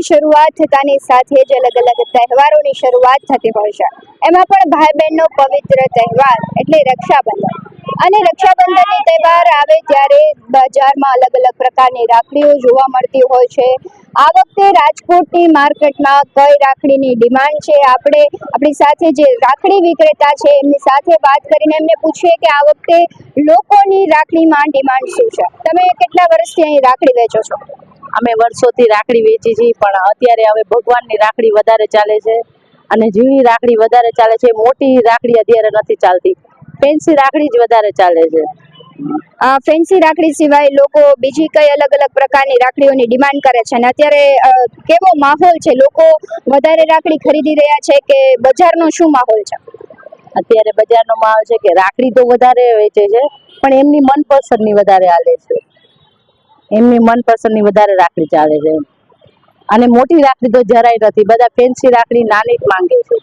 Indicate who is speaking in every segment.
Speaker 1: ઉનાળાની શરૂઆત થતાની સાથે જ અલગ અલગ તહેવારોની શરૂઆત થતી હોય છે। એમાં પણ ભાઈ બહેનનો પવિત્ર તહેવાર એટલે રક્ષાબંધન। અને રક્ષાબંધનની તહેવાર આવે ત્યારે બજારમાં અલગ અલગ પ્રકારની રાખડીઓ જોવા મળતી હોય છે। આ વખતે રાજકોટની માર્કેટમાં કઈ રાખડીની ડિમાન્ડ છે, આપણે આપણી સાથે જે રાખડી વિક્રેતા છે એમની સાથે વાત કરીને એમને પૂછીએ કે આ વખતે લોકોની રાખડીમાં ડિમાન્ડ શું છે। તમે કેટલા વર્ષથી અહીં રાખડી વેચો છો?
Speaker 2: અમે વર્ષોથી રાખડી વેચી છીએ, પણ અત્યારે હવે ભગવાનની રાખડી વધારે ચાલે છે અને ઝીણી રાખડી વધારે ચાલે છે। મોટી રાખડી અત્યારે નથી ચાલતી, ફેન્સી રાખડી જ વધારે ચાલે છે।
Speaker 1: ફેન્સી રાખડી સિવાય લોકો બીજી કઈ અલગ અલગ પ્રકારની રાખડીઓની ડિમાન્ડ કરે છે અને અત્યારે કેવો માહોલ છે? લોકો વધારે રાખડી ખરીદી રહ્યા છે કે બજારનો શું માહોલ છે?
Speaker 2: અત્યારે બજારનો માહોલ છે કે રાખડી તો વધારે વેચે છે, પણ એમની મનપસંદની વધારે હાલે છે। એમની મનપસંદની વધારે રાખડી ચાલે છે અને મોટી રાખડી તો જરાય નથી। બધા ફેન્સી રાખડી નાની જ માંગે છે,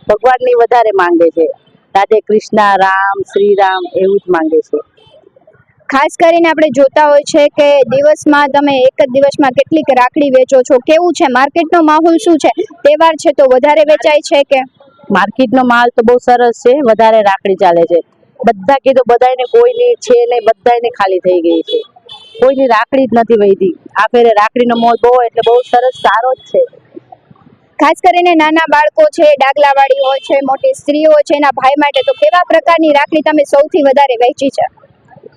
Speaker 2: ભગવાનની વધારે માંગે છે। રાધે કૃષ્ણ, રામ, શ્રીરામ એવું જ માંગે છે।
Speaker 1: ખાસ કરીને આપણે જોતા હોય છે કે દિવસમાં તમે એક જ દિવસમાં કેટલીક રાખડી વેચો છો, કેવું છે માર્કેટનો માહોલ શું છે? તહેવાર છે તો વધારે વેચાય છે કે?
Speaker 2: માર્કેટનો માલ તો બહુ સરસ છે, વધારે રાખડી ચાલે છે। બધા કીધું બધાને, કોઈની છે નહીં, બધાને ખાલી થઈ ગઈ છે, કોઈની રાખડી જ નથી વહીતી। આ ફેરે રાખડીનો મોલ બહુ એટલે બહુ સરસ સારો જ છે।
Speaker 1: ખાસ કરીને નાના બાળકો છે, ડાગલાવાળી હોય છે, મોટી સ્ત્રીઓ હોય છે, એના ભાઈ માટે તો કેવા પ્રકારની રાખડી તમે સૌથી વધારે વેચી છે?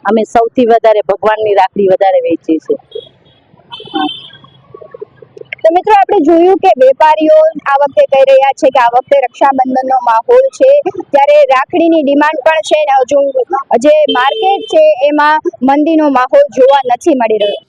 Speaker 2: અમે સૌથી વધારે ભગવાનની રાખડી વધારે વેચી છે।
Speaker 1: તો મિત્રો, આપણે જોયું કે વેપારીઓ આ વખતે કહી રહ્યા છે કે આ વખતે રક્ષાબંધનનો માહોલ છે, ત્યારે રાખડીની ડિમાન્ડ પણ છે ને હજુ જે માર્કેટ છે એમાં મંદીનો માહોલ જોવા નથી મળી રહ્યો।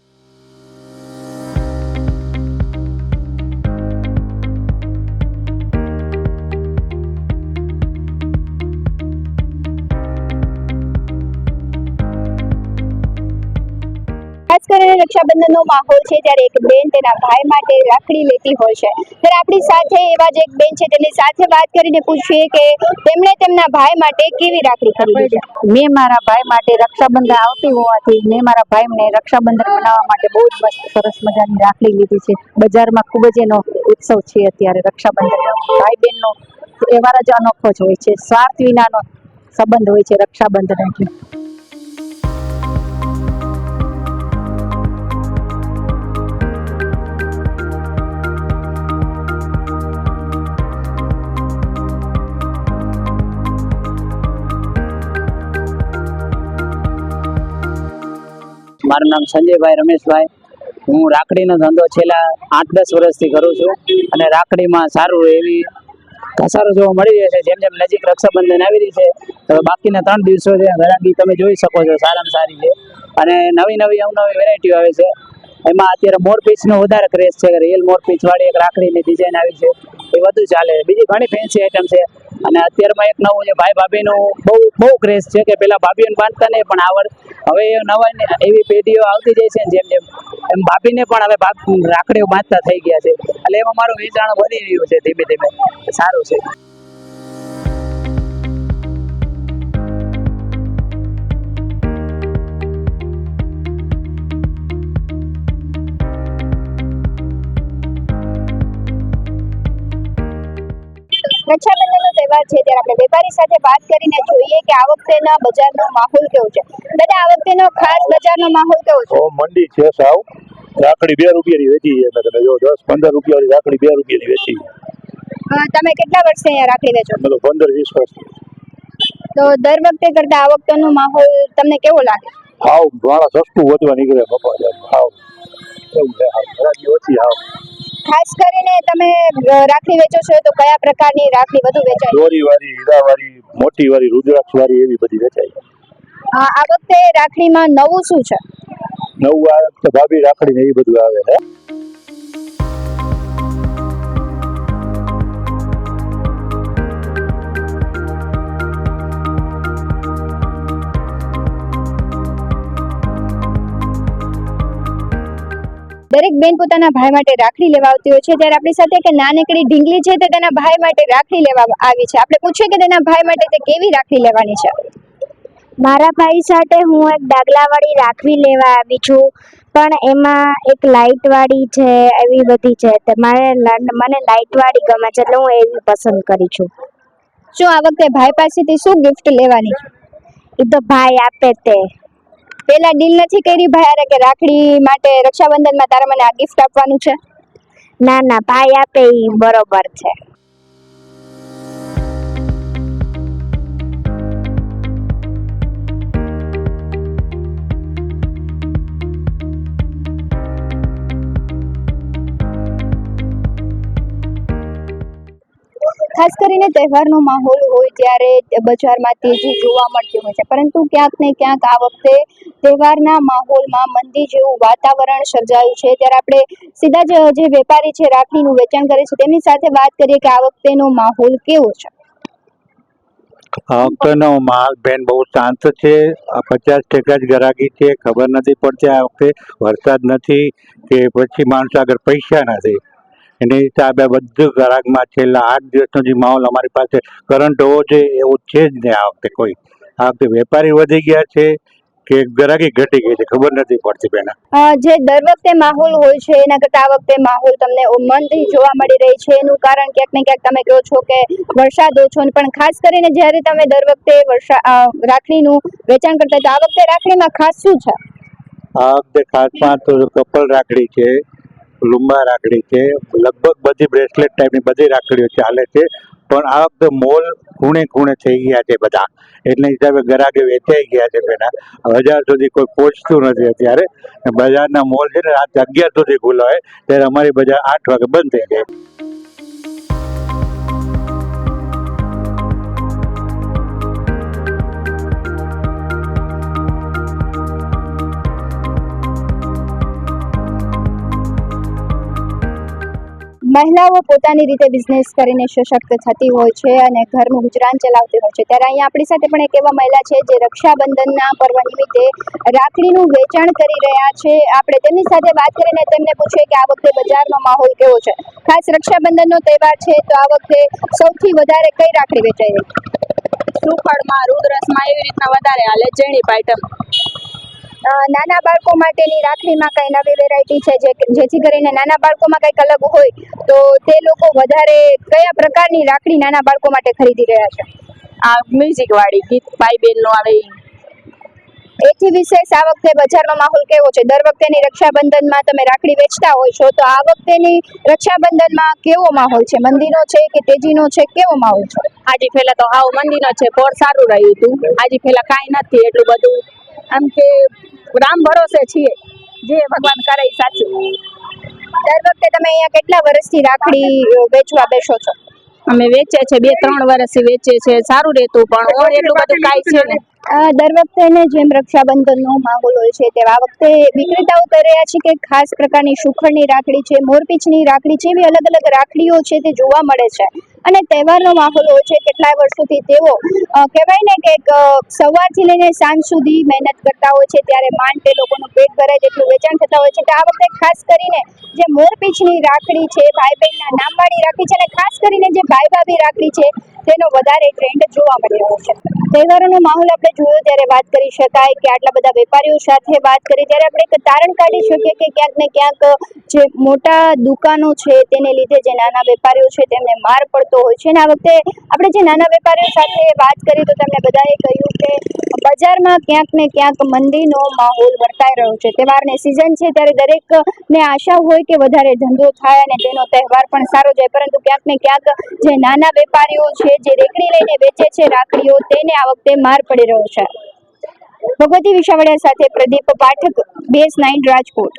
Speaker 1: ખાસ કરીને રક્ષાબંધનનો માહોલ છે ત્યારે એક બેન તેના ભાઈ માટે રાખડી લેતી હોય છે, ત્યારે આપણી સાથે એવા જ એક બેન છે તેની સાથે વાત કરીને પૂછીએ કે તેમણે તેમના ભાઈ માટે કેવી રાખડી ખરીદી છે।
Speaker 2: મેં મારા ભાઈ માટે રક્ષાબંધન આવતી હોવાથી મેં મારા ભાઈને રક્ષાબંધન બનાવવા માટે બહુ જ મસ્ત સરસ મજાની રાખડી લીધી છે। બજારમાં ખૂબ જ એનો ઉત્સવ છે અત્યારે રક્ષાબંધનનો। ભાઈ બહેનનો તહેવાર જ અનોખો જ હોય છે, સ્વાર્થ વિનાનો સંબંધ હોય છે રક્ષાબંધન એટલે। મારું નામ સંજયભાઈ રમેશભાઈ। હું રાખડીનો ધંધો છેલ્લા 8-10 વર્ષથી કરું છું અને રાખડીમાં સારું એવી ઘસારો જોવા મળી રહ્યો છે। જેમ જેમ નજીક રક્ષાબંધન આવી રહી છે, તો બાકીના 3 દિવસો છે, ગરાગી તમે જોઈ શકો છો સારામાં સારી છે અને નવી નવી અવનવી વેરાયટીઓ આવે છે। એમાં અત્યારે મોરપીંછનો વધારે ક્રેઝ છે, રિયલ મોરપીંછ વાળી એક રાખડીની ડિઝાઇન આવી છે, એ વધુ ચાલે છે। બીજી ઘણી ફેન્સી આઈટમ છે અને અત્યારમાં એક નવું છે ભાઈ ભાભીનું બહુ ક્રેઝ છે કે પેલા ભાભીઓને બાંધતા નહીં, પણ હવે નવા એવી પેઢીઓ આવતી જાય છે ને જેમ જેમ એમ ભાભીને પણ હવે રાખડીઓ બાંધતા થઈ ગયા છે, એટલે એમાં મારું વેચાણ વધી રહ્યું છે ધીમે ધીમે, સારું છે।
Speaker 1: રક્ષાબંધનનો તહેવાર છે ત્યારે આપણે વેપારી સાથે વાત કરીને જોઈએ કે આ વખતેના બજારનો માહોલ કેવો છે। દાદા, આ વખતેનો ખાસ બજારનો માહોલ કેવો છે?
Speaker 3: મંડી છે સાવ। રાખડી 2 રૂપિયાની વેચી છે, તમે જો 10-15 રૂપિયાની રાખડી 2 રૂપિયાની વેચી।
Speaker 1: તમે કેટલા વર્ષથી અહીંયા રાખડી વેચો?
Speaker 3: 15-20 વર્ષથી।
Speaker 1: તો દર વખતે કરતા આ વખતેનો માહોલ તમને કેવો લાગે?
Speaker 3: હાવ ઘણા સસ્તું વધવા નીકળે બાપા, હાવ એવું છે, રાખડી ઓછી હાવ।
Speaker 1: ખાસ કરીને તમે રાખડી વેચો છો તો કયા પ્રકારની રાખડી વધુ વેચાય?
Speaker 3: દોરીવાળી, હીરાવાળી, મોટીવાળી, રુદ્રાક્ષવાળી એવી બધી વેચાય।
Speaker 1: આ વખતે રાખડીમાં નવું શું છે?
Speaker 3: નવું આ વખતે ભાભી રાખડી ને એ બધું આવે છે।
Speaker 1: દરેક બેન પોતાના ભાઈ માટે રાખડી લેવા આવતી હોય છે, ત્યારે આપણી સાથે એક નાનકડી ઢીંગલી છે તે તેના ભાઈ માટે રાખડી લેવા આવી છે। આપણે પૂછીએ કે તેના ભાઈ માટે તે કેવી રાખડી લેવાની છે।
Speaker 4: મારા ભાઈ સાથે હું એક ડાગલાવાળી રાખડી લેવા આવી છું।
Speaker 1: પણ એમાં એક લાઇટ વાળી છે, એવી બધી છે. તો મને લાઇટ વાળી ગમે છે, એટલે હું એવી પસંદ કરી છું. શું આ વખતે ભાઈ પાસેથી શું ગિફ્ટ લેવાની છે? એ તો ભાઈ આપે તે. પેલા ડીલ નથી કરી ભાઈ હારે કે રાખડી માટે રક્ષાબંધનમાં તારે મને આ ગિફ્ટ આપવાનું છે? ના ના, ભાઈ આપે ઈ બરોબર છે. ખાસ કરીને તહેવારનો માહોલ હોય ત્યારે બજારમાં તેજી જોવા મળતી હોય છે, પરંતુ ક્યાંક ને ક્યાંક આ વખતે તહેવારના માહોલમાં મંદી જેવું વાતાવરણ સર્જાયું છે. ત્યારે આપણે સીધા જ જે વેપારી છે રાખડીનું વેચાણ કરે છે તેમની સાથે વાત કરીએ કે આ વખતેનો માહોલ કેવો છે.
Speaker 4: આ વખતેનો માલ બેન બહુ શાંત છે. 50% જ ગ્રાહકી છે. ખબર નથી પડતી આ વખતે વરસાદ નથી કે પછી માણસો આગળ પૈસા નથી. એની હિસાબે બધું ગ્રાહકમાં છેલ્લા 8 દિવસનો જે માહોલ અમારી પાસે કરંટ હોવો જોઈએ એવું છે જ નહીં આ વખતે કોઈ. આ વખતે વેપારી વધી ગયા છે કે ગ્રાહકી ઘટી ગઈ છે ખબર નથી પડતી બેન.
Speaker 1: જે દર વખતે માહોલ હોય છે એના કરતા આ વખતે માહોલ તમને મંદી જોવા મળી રહી છે. એનું કારણ ક્યાંક ને ક્યાંક તમે કહો છો કે વરસાદ ઓછો, પણ ખાસ કરીને જ્યારે તમે દર વખતે રાખડીનું વેચાણ કરતા તો આ વખતે રાખડીમાં ખાસ શું છે?
Speaker 4: આ વખતે ખાસમાં તો કપલ રાખડી છે, લુંબા રાખડી છે, લગભગ બધી બ્રેસલેટ ટાઈપની બધી રાખડીઓ ચાલે છે. પણ આ વખતે મોલ ખૂણે ખૂણે થઈ ગયા છે બધા, એટલે હિસાબે ગ્રાહકે વેચાઈ ગયા છે બેના. બજાર સુધી કોઈ પહોંચતું નથી અત્યારે. બજારના મોલ છે ને રાત 11 સુધી ખુલ્લા હોય, ત્યારે અમારી બજાર 8 વાગે બંધ થઈ જાય.
Speaker 1: મહિલાઓ પોતાની રીતે બિઝનેસ કરીને સશક્ત થતી હોય છે અને ઘરનું ગુજરાન ચલાવતી હોય છે. ત્યારે અહીંયા આપણી સાથે પણ એક એવા મહિલા છે જે રક્ષાબંધનના પર્વ નિમિત્તે રાખડીનું વેચાણ કરી રહ્યા છે. આપણે તેમની સાથે વાત કરીને તેમને પૂછીએ કે આ વખતે બજારનો માહોલ કેવો છે. ખાસ રક્ષાબંધનનો તહેવાર છે તો આ વખતે સૌથી વધારે કઈ રાખડી વેચાઈ રહી છે?
Speaker 5: સુખડમાં, રુદ્રસમાં એવી રીતના વધારે હાલે. ઝીણી આઈટમ.
Speaker 1: નાના બાળકો માટેની રાખડીમાં કઈ નવી વેરાયટી છે જેથી કરીને નાના બાળકોમાં કંઈક અલગ હોય તો તે લોકો વધારે કયા પ્રકારની રાખડી નાના બાળકો માટે ખરીદી રહ્યા છે?
Speaker 5: આ મ્યુઝિક વાળી ગીત ભાઈ બહેન નું આવે.
Speaker 1: એથી વિશેષ આ વખતે બજારનો માહોલ કેવો છે? દર વખતેની રક્ષાબંધનમાં તમે રાખડી વેચતા હોય છો તો આ વખતેની રક્ષાબંધનમાં કેવો માહોલ છે? મંદીનો છે કે તેજીનો છે? કેવો માહોલ છે?
Speaker 5: આજે પહેલા તો હાવ મંદીનો છે, પોર સારું રહ્યું હતું. આજે પહેલા કાંઈ નથી એટલું બધું. આમ કે રામ ભરોસે છીએ, જે ભગવાન કરે એ સાચું.
Speaker 1: દર વખતે તમે અહીંયા કેટલા વર્ષથી રાખડી વેચવા બેસો છો?
Speaker 5: અમે વેચે છે 2-3 વર્ષથી વેચે છે. સારું રહેતું પણ ઓર એટલું બધું કાંઈ છે ને.
Speaker 1: દર વખતે જેમ રક્ષાબંધનનો માહોલ હોય છે તેવા આ વખતે વિક્રેતાઓ કહી રહ્યા છે કે ખાસ પ્રકારની સુખડની રાખડી છે, મોરપીંછની રાખડી છે, એવી અલગ અલગ રાખડીઓ છે તે જોવા મળે છે અને તહેવારનો માહોલ હોય છે. કેટલાય વર્ષોથી તેઓ કહેવાય ને કે સવારથી લઈને સાંજ સુધી મહેનત કરતા હોય છે ત્યારે માંડ તે લોકોનું પેટ ભરાય તેટલું વેચાણ થતા હોય છે. તો આ વખતે ખાસ કરીને જે મોરપીંછની રાખડી છે, ભાઈ બહેનના નામવાળી રાખડી છે અને ખાસ કરીને જે ભાઈ ભાભી રાખડી છે તેનો વધારે ટ્રેન્ડ જોવા મળી રહ્યો છે. તહેવારોનો માહોલ આપણે જોયો ત્યારે વાત કરી શકાય કે આટલા બધા વેપારીઓ સાથે વાત કરી ત્યારે આપણે એક તારણ કાઢી શકીએ કે ક્યાંક ને ક્યાંક જે મોટા દુકાનો છે તેને લીધે જે નાના વેપારીઓ છે તેમને માર પડતો હોય છે. અને આ વખતે આપણે જે નાના વેપારીઓ સાથે વાત કરી તો તેમણે બધાએ કહ્યું કે બજારમાં ક્યાંક ને ક્યાંક મંદીનો માહોલ વર્તાઈ રહ્યો છે. તહેવારની સિઝન છે ત્યારે દરેકને આશા હોય કે વધારે ધંધો થાય અને તેનો તહેવાર પણ સારો જાય, પરંતુ ક્યાંક ને ક્યાંક જે નાના વેપારીઓ છે જે રેકડી લઈને વેચે છે રાખડીઓ તેને આ વખતે માર પડી રહ્યો છે. ભગવતી વિશાવડિયા સાથે પ્રદીપ પાઠક, BS9 રાજકોટ.